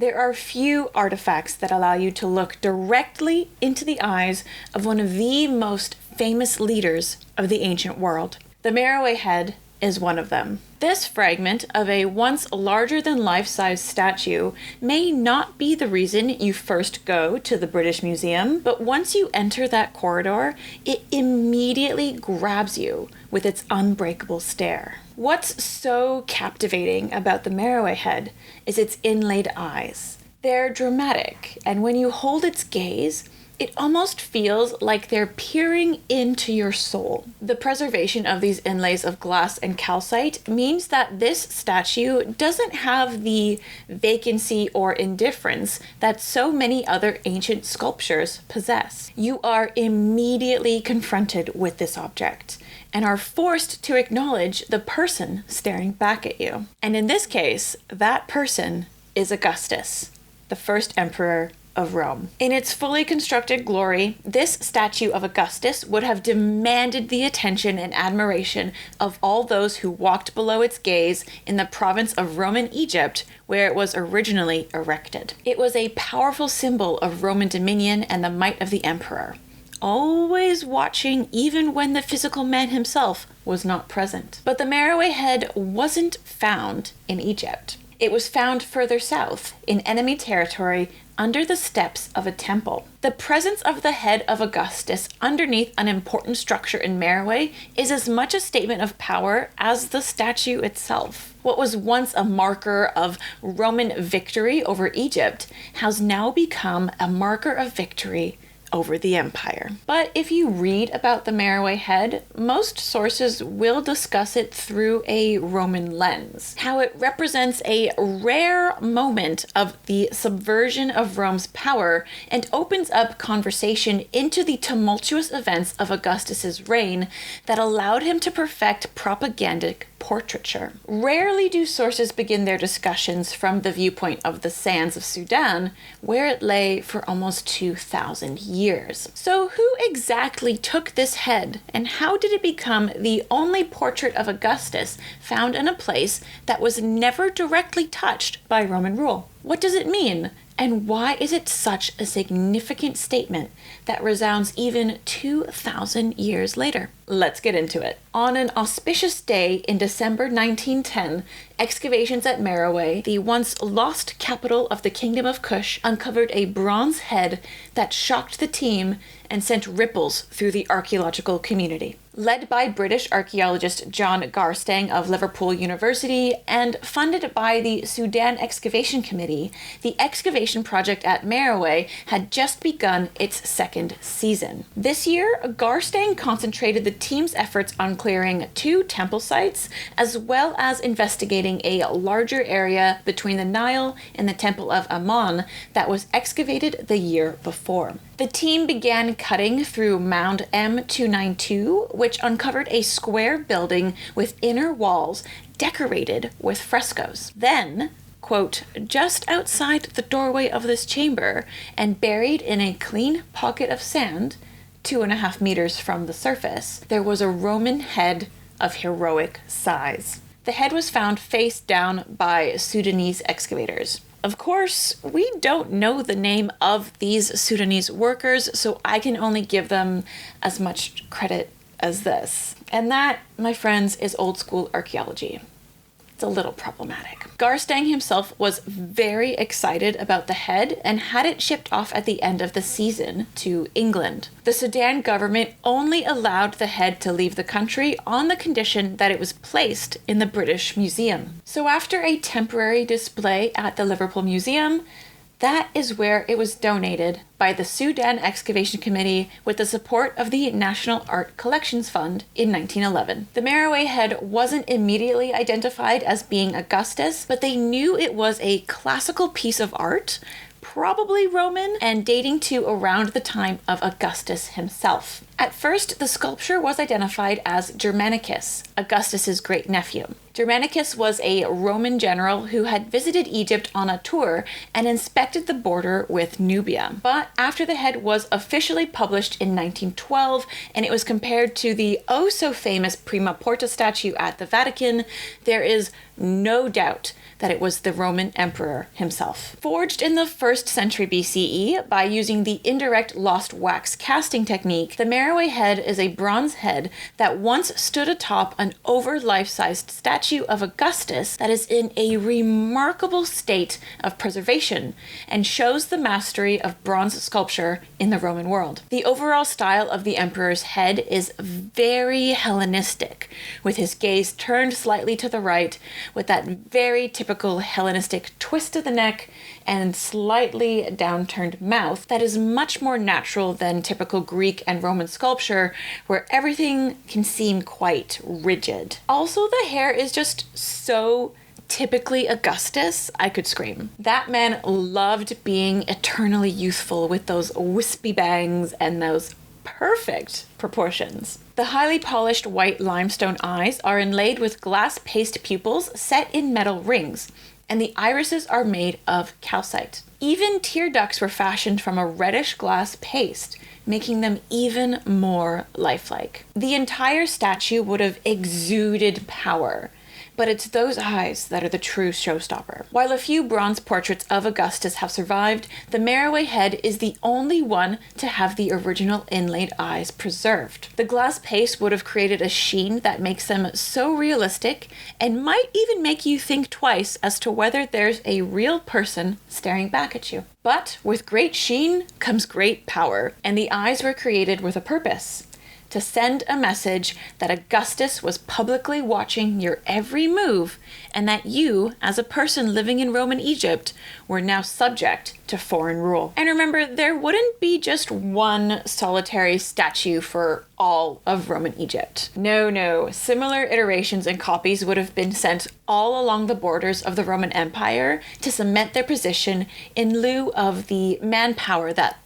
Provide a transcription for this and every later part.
There are few artifacts that allow you to look directly into the eyes of one of the most famous leaders of the ancient world. The Meroë Head is one of them. This fragment of a once larger-than-life-size statue may not be the reason you first go to the British Museum, but once you enter that corridor, it immediately grabs you with its unbreakable stare. What's so captivating about the Meroë Head is its inlaid eyes. They're dramatic, and when you hold its gaze, it almost feels like they're peering into your soul. The preservation of these inlays of glass and calcite means that this statue doesn't have the vacancy or indifference that so many other ancient sculptures possess. You are immediately confronted with this object and are forced to acknowledge the person staring back at you. And in this case, that person is Augustus, the first emperor of Rome. In its fully constructed glory, this statue of Augustus would have demanded the attention and admiration of all those who walked below its gaze in the province of Roman Egypt, where it was originally erected. It was a powerful symbol of Roman dominion and the might of the emperor, always watching even when the physical man himself was not present. But the Meroë Head wasn't found in Egypt. It was found further south, in enemy territory, under the steps of a temple. The presence of the head of Augustus underneath an important structure in Meroë is as much a statement of power as the statue itself. What was once a marker of Roman victory over Egypt has now become a marker of victory over the empire. But if you read about the Meroë Head, most sources will discuss it through a Roman lens, how it represents a rare moment of the subversion of Rome's power and opens up conversation into the tumultuous events of Augustus's reign that allowed him to perfect propagandic portraiture. Rarely do sources begin their discussions from the viewpoint of the sands of Sudan, where it lay for almost 2,000 years. So who exactly took this head, and how did it become the only portrait of Augustus found in a place that was never directly touched by Roman rule? What does it mean? And why is it such a significant statement that resounds even 2,000 years later? Let's get into it. On an auspicious day in December 1910, excavations at Meroë, the once lost capital of the Kingdom of Kush, uncovered a bronze head that shocked the team and sent ripples through the archaeological community. Led by British archaeologist John Garstang of Liverpool University and funded by the Sudan Excavation Committee, the excavation project at Meroë had just begun its second season. This year, Garstang concentrated the team's efforts on clearing 2 temple sites, as well as investigating a larger area between the Nile and the Temple of Ammon that was excavated the year before. The team began cutting through Mound M292, which uncovered a square building with inner walls decorated with frescoes. Then, quote, just outside the doorway of this chamber and buried in a clean pocket of sand, 2.5 meters from the surface, there was a Roman head of heroic size. The head was found face down by Sudanese excavators. Of course, we don't know the name of these Sudanese workers, so I can only give them as much credit as this. And that, my friends, is old school archaeology. It's a little problematic. Garstang himself was very excited about the head and had it shipped off at the end of the season to England. The Sudan government only allowed the head to leave the country on the condition that it was placed in the British Museum. So after a temporary display at the Liverpool Museum, that is where it was donated by the Sudan Excavation Committee with the support of the National Art Collections Fund in 1911. The Meroë Head wasn't immediately identified as being Augustus, but they knew it was a classical piece of art, probably Roman, and dating to around the time of Augustus himself. At first, the sculpture was identified as Germanicus, Augustus's great-nephew. Germanicus was a Roman general who had visited Egypt on a tour and inspected the border with Nubia. But after the head was officially published in 1912 and it was compared to the oh-so-famous Prima Porta statue at the Vatican, there is no doubt that it was the Roman emperor himself. Forged in the 1st century BCE by using the indirect lost wax casting technique, the Meroë Head is a bronze head that once stood atop an over life-sized statue of Augustus that is in a remarkable state of preservation and shows the mastery of bronze sculpture in the Roman world. The overall style of the emperor's head is very Hellenistic, with his gaze turned slightly to the right, with that very typical Hellenistic twist of the neck and slightly downturned mouth that is much more natural than typical Greek and Roman sculpture, where everything can seem quite rigid. Also, the hair is just so typically Augustus, I could scream. That man loved being eternally youthful with those wispy bangs and those perfect proportions. The highly polished white limestone eyes are inlaid with glass paste pupils set in metal rings, and the irises are made of calcite. Even tear ducts were fashioned from a reddish glass paste, making them even more lifelike. The entire statue would have exuded power, but it's those eyes that are the true showstopper. While a few bronze portraits of Augustus have survived, the Meroë Head is the only one to have the original inlaid eyes preserved. The glass paste would have created a sheen that makes them so realistic and might even make you think twice as to whether there's a real person staring back at you. But with great sheen comes great power, and the eyes were created with a purpose: to send a message that Augustus was publicly watching your every move and that you, as a person living in Roman Egypt, were now subject to foreign rule. And remember, there wouldn't be just one solitary statue for all of Roman Egypt. No, similar iterations and copies would have been sent all along the borders of the Roman Empire to cement their position in lieu of the manpower that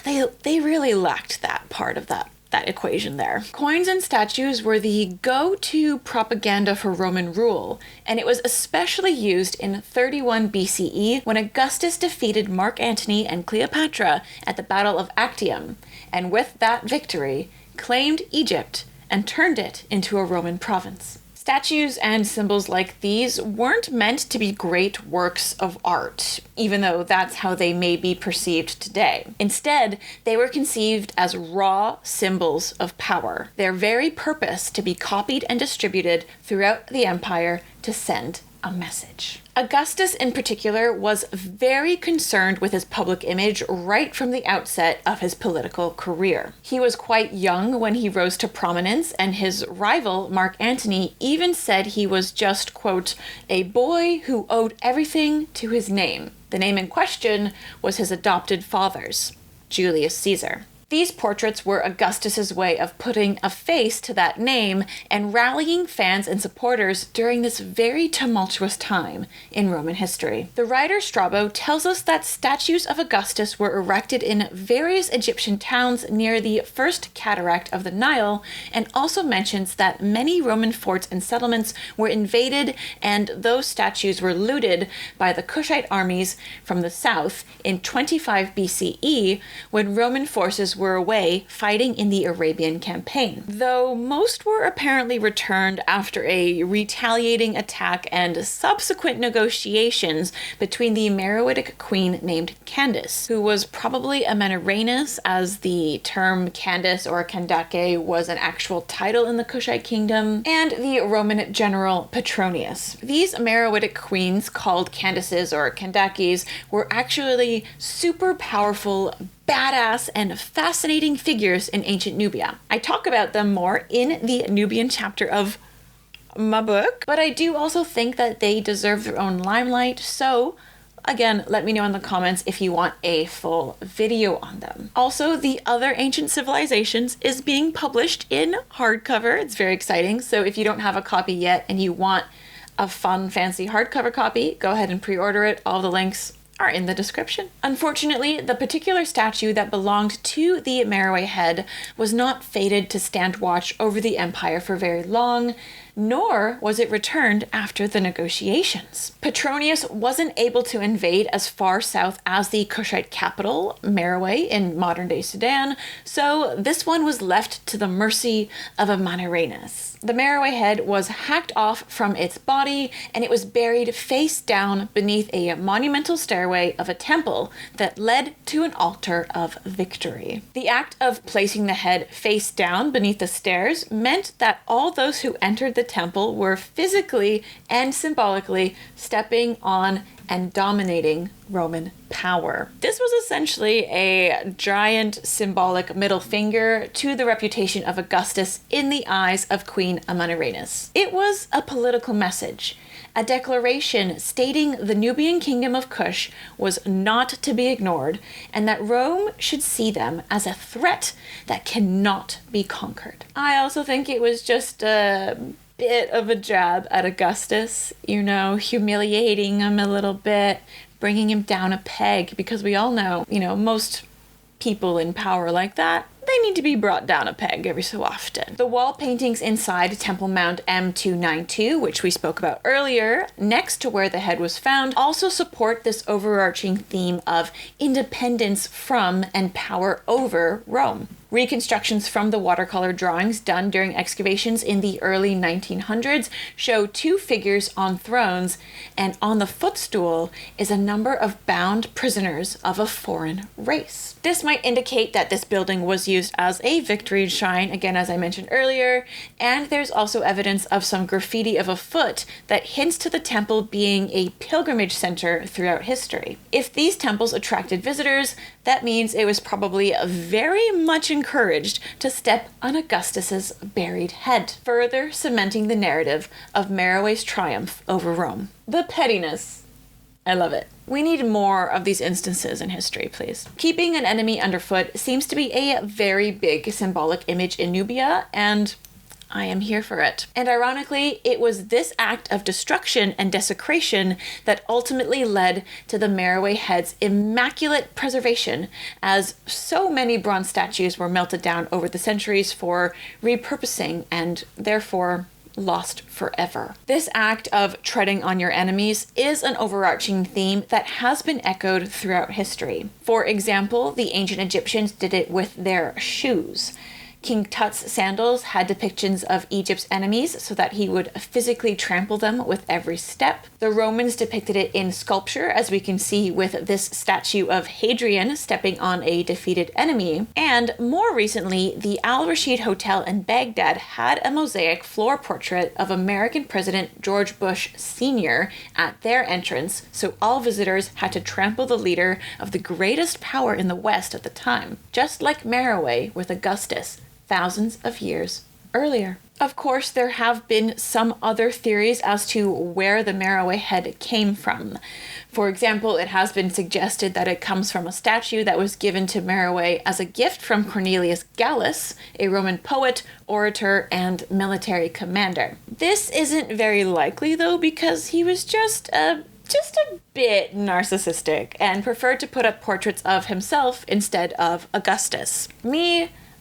they really lacked that part of that equation there. Coins and statues were the go-to propaganda for Roman rule, and it was especially used in 31 BCE when Augustus defeated Mark Antony and Cleopatra at the Battle of Actium, and with that victory, claimed Egypt and turned it into a Roman province. Statues and symbols like these weren't meant to be great works of art, even though that's how they may be perceived today. Instead, they were conceived as raw symbols of power, their very purpose to be copied and distributed throughout the empire to send a message. Augustus in particular was very concerned with his public image right from the outset of his political career. He was quite young when he rose to prominence, and his rival, Mark Antony, even said he was just, quote, a boy who owed everything to his name. The name in question was his adopted father's, Julius Caesar. These portraits were Augustus's way of putting a face to that name and rallying fans and supporters during this very tumultuous time in Roman history. The writer Strabo tells us that statues of Augustus were erected in various Egyptian towns near the first cataract of the Nile, and also mentions that many Roman forts and settlements were invaded and those statues were looted by the Kushite armies from the south in 25 BCE when Roman forces were away fighting in the Arabian campaign, though most were apparently returned after a retaliating attack and subsequent negotiations between the Meroitic queen named Candace, who was probably a Meroenus, as the term Candace or Kandake was an actual title in the Kushite kingdom, and the Roman general Petronius. These Meroitic queens, called Candaces or Kandakes, were actually super powerful, badass, and fascinating figures in ancient Nubia. I talk about them more in the Nubian chapter of my book, but I do also think that they deserve their own limelight, so again, let me know in the comments if you want a full video on them. Also, the Other Ancient Civilisations is being published in hardcover. It's very exciting, so if you don't have a copy yet and you want a fun, fancy hardcover copy, go ahead and pre-order it. All the links are in the description. Unfortunately, the particular statue that belonged to the Meroë Head was not fated to stand watch over the empire for very long. nor was it returned after the negotiations. Petronius wasn't able to invade as far south as the Kushite capital, Meroe, in modern-day Sudan, so this one was left to the mercy of Amanirenas. The Meroe Head was hacked off from its body, and it was buried face down beneath a monumental stairway of a temple that led to an altar of victory. The act of placing the head face down beneath the stairs meant that all those who entered the temple were physically and symbolically stepping on and dominating Roman power. This was essentially a giant symbolic middle finger to the reputation of Augustus in the eyes of Queen Amanirenas. It was a political message, a declaration stating the Nubian kingdom of Kush was not to be ignored, and that Rome should see them as a threat that cannot be conquered. I also think it was just a bit of a jab at Augustus, humiliating him a little bit, bringing him down a peg, because we all know, most people in power like that, they need to be brought down a peg every so often. The wall paintings inside Temple Mount M292, which we spoke about earlier, next to where the head was found, also support this overarching theme of independence from and power over Rome. Reconstructions from the watercolor drawings done during excavations in the early 1900s show two figures on thrones, and on the footstool is a number of bound prisoners of a foreign race. This might indicate that this building was used as a victory shrine, again as I mentioned earlier, and there's also evidence of some graffiti of a foot that hints to the temple being a pilgrimage center throughout history. If these temples attracted visitors, that means it was probably very much encouraged to step on Augustus's buried head, further cementing the narrative of Meroe's triumph over Rome. The pettiness. I love it. We need more of these instances in history, please. Keeping an enemy underfoot seems to be a very big symbolic image in Nubia, and I am here for it. And ironically, it was this act of destruction and desecration that ultimately led to the Meroe Head's immaculate preservation, as so many bronze statues were melted down over the centuries for repurposing and therefore lost forever. This act of treading on your enemies is an overarching theme that has been echoed throughout history. For example, the ancient Egyptians did it with their shoes. King Tut's sandals had depictions of Egypt's enemies so that he would physically trample them with every step. The Romans depicted it in sculpture, as we can see with this statue of Hadrian stepping on a defeated enemy. And more recently, the Al Rashid Hotel in Baghdad had a mosaic floor portrait of American President George Bush Sr. at their entrance, so all visitors had to trample the leader of the greatest power in the West at the time, just like Meroe with Augustus thousands of years earlier. Of course, there have been some other theories as to where the Meroe Head came from. For example, it has been suggested that it comes from a statue that was given to Meroe as a gift from Cornelius Gallus, a Roman poet, orator, and military commander. This isn't very likely, though, because he was just a bit narcissistic and preferred to put up portraits of himself instead of Augustus.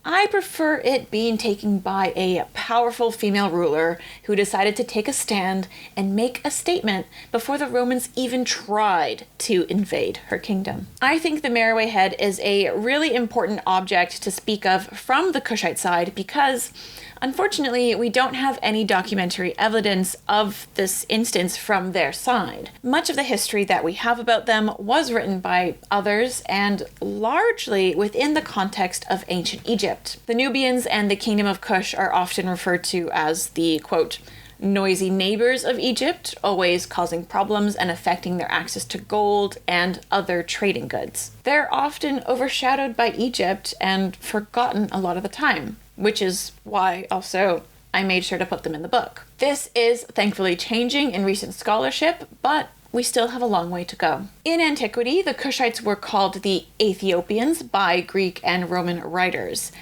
I prefer it being taken by a powerful female ruler who decided to take a stand and make a statement before the Romans even tried to invade her kingdom. I think the Meroe Head is a really important object to speak of from the Kushite side because, unfortunately, we don't have any documentary evidence of this instance from their side. Much of the history that we have about them was written by others and largely within the context of ancient Egypt. The Nubians and the Kingdom of Kush are often referred to as the, quote, noisy neighbors of Egypt, always causing problems and affecting their access to gold and other trading goods. They're often overshadowed by Egypt and forgotten a lot of the time, which is why also I made sure to put them in the book. This is thankfully changing in recent scholarship, but we still have a long way to go. In antiquity, the Kushites were called the Ethiopians by Greek and Roman writers.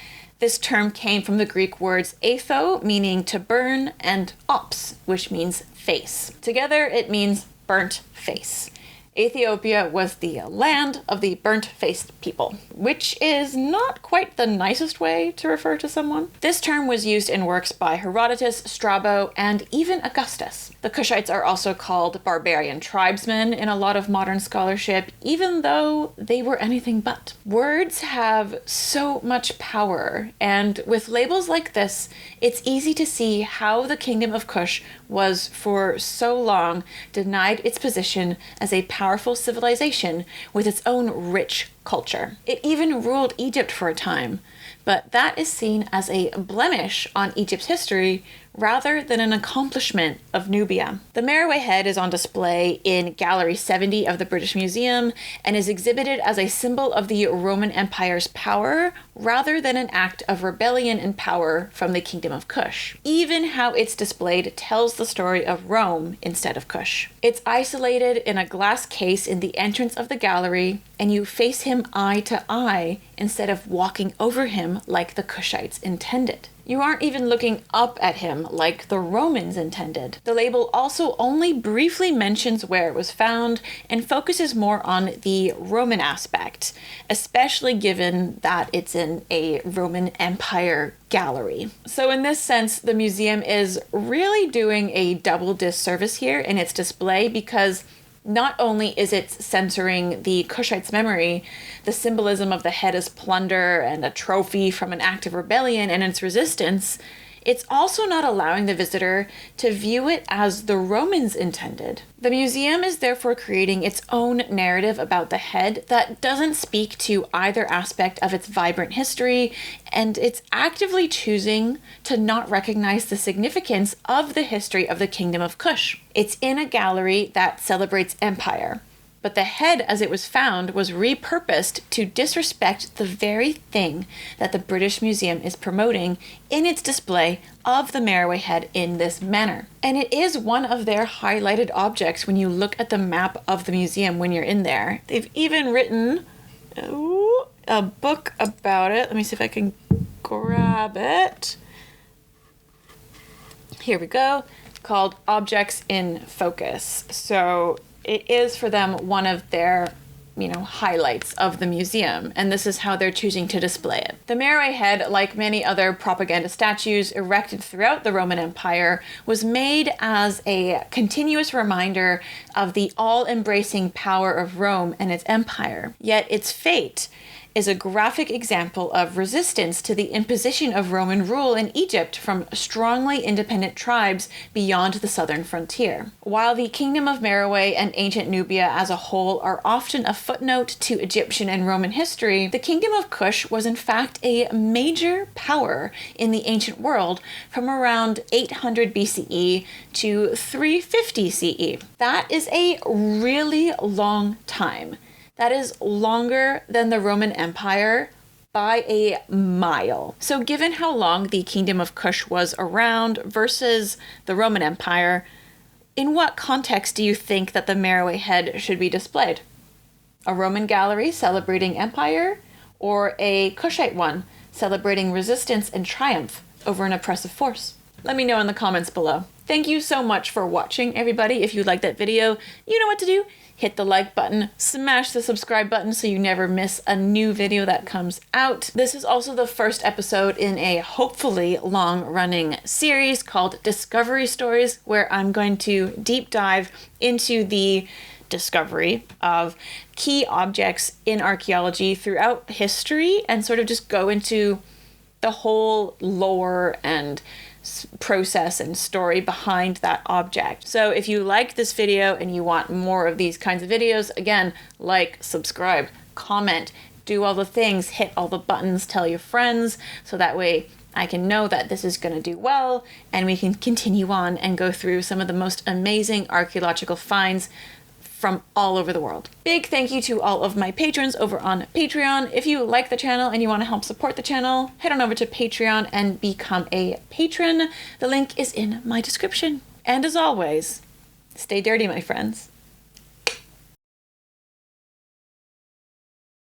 This term came from the Greek words etho, meaning to burn, and ops, which means face. Together, it means burnt face. Ethiopia was the land of the burnt-faced people, which is not quite the nicest way to refer to someone. This term was used in works by Herodotus, Strabo, and even Augustus. The Kushites are also called barbarian tribesmen in a lot of modern scholarship, even though they were anything but. Words have so much power, and with labels like this, it's easy to see how the Kingdom of Kush was for so long denied its position as a powerful civilization with its own rich culture. It even ruled Egypt for a time, but that is seen as a blemish on Egypt's history rather than an accomplishment of Nubia. The Meroë Head is on display in Gallery 70 of the British Museum and is exhibited as a symbol of the Roman Empire's power rather than an act of rebellion and power from the Kingdom of Kush. Even how it's displayed tells the story of Rome instead of Kush. It's isolated in a glass case in the entrance of the gallery, and you face him eye to eye instead of walking over him like the Kushites intended. You aren't even looking up at him like the Romans intended. The label also only briefly mentions where it was found and focuses more on the Roman aspect, especially given that it's in a Roman Empire gallery. So in this sense, the museum is really doing a double disservice here in its display, because not only is it censoring the Kushites' memory, the symbolism of the head as plunder and a trophy from an act of rebellion and its resistance, it's also not allowing the visitor to view it as the Romans intended. The museum is therefore creating its own narrative about the head that doesn't speak to either aspect of its vibrant history, and it's actively choosing to not recognize the significance of the history of the Kingdom of Kush. It's in a gallery that celebrates empire, but the head as it was found was repurposed to disrespect the very thing that the British Museum is promoting in its display of the Meroë Head in this manner. And it is one of their highlighted objects when you look at the map of the museum when you're in there. They've even written a book about it. Let me see if I can grab it. Here we go. Called Objects in Focus. So it is for them one of their, highlights of the museum, and this is how they're choosing to display it. The Meroë Head, like many other propaganda statues erected throughout the Roman Empire, was made as a continuous reminder of the all-embracing power of Rome and its empire. Yet its fate is a graphic example of resistance to the imposition of Roman rule in Egypt from strongly independent tribes beyond the southern frontier. While the Kingdom of Meroe and ancient Nubia as a whole are often a footnote to Egyptian and Roman history, the Kingdom of Kush was in fact a major power in the ancient world from around 800 BCE to 350 CE. That is a really long time. That is longer than the Roman Empire by a mile. So given how long the Kingdom of Kush was around versus the Roman Empire, in what context do you think that the Meroë Head should be displayed? A Roman gallery celebrating empire, or a Kushite one celebrating resistance and triumph over an oppressive force? Let me know in the comments below. Thank you so much for watching, everybody. If you liked that video, you know what to do. Hit the like button, smash the subscribe button so you never miss a new video that comes out. This is also the first episode in a hopefully long-running series called Discovery Stories, where I'm going to deep dive into the discovery of key objects in archaeology throughout history and sort of just go into the whole lore and process and story behind that object. So if you like this video and you want more of these kinds of videos, again, like, subscribe, comment, do all the things, hit all the buttons, tell your friends, so that way I can know that this is going to do well and we can continue on and go through some of the most amazing archaeological finds from all over the world. Big thank you to all of my patrons over on Patreon. If you like the channel and you want to help support the channel, head on over to Patreon and become a patron. The link is in my description. And as always, stay dirty, my friends.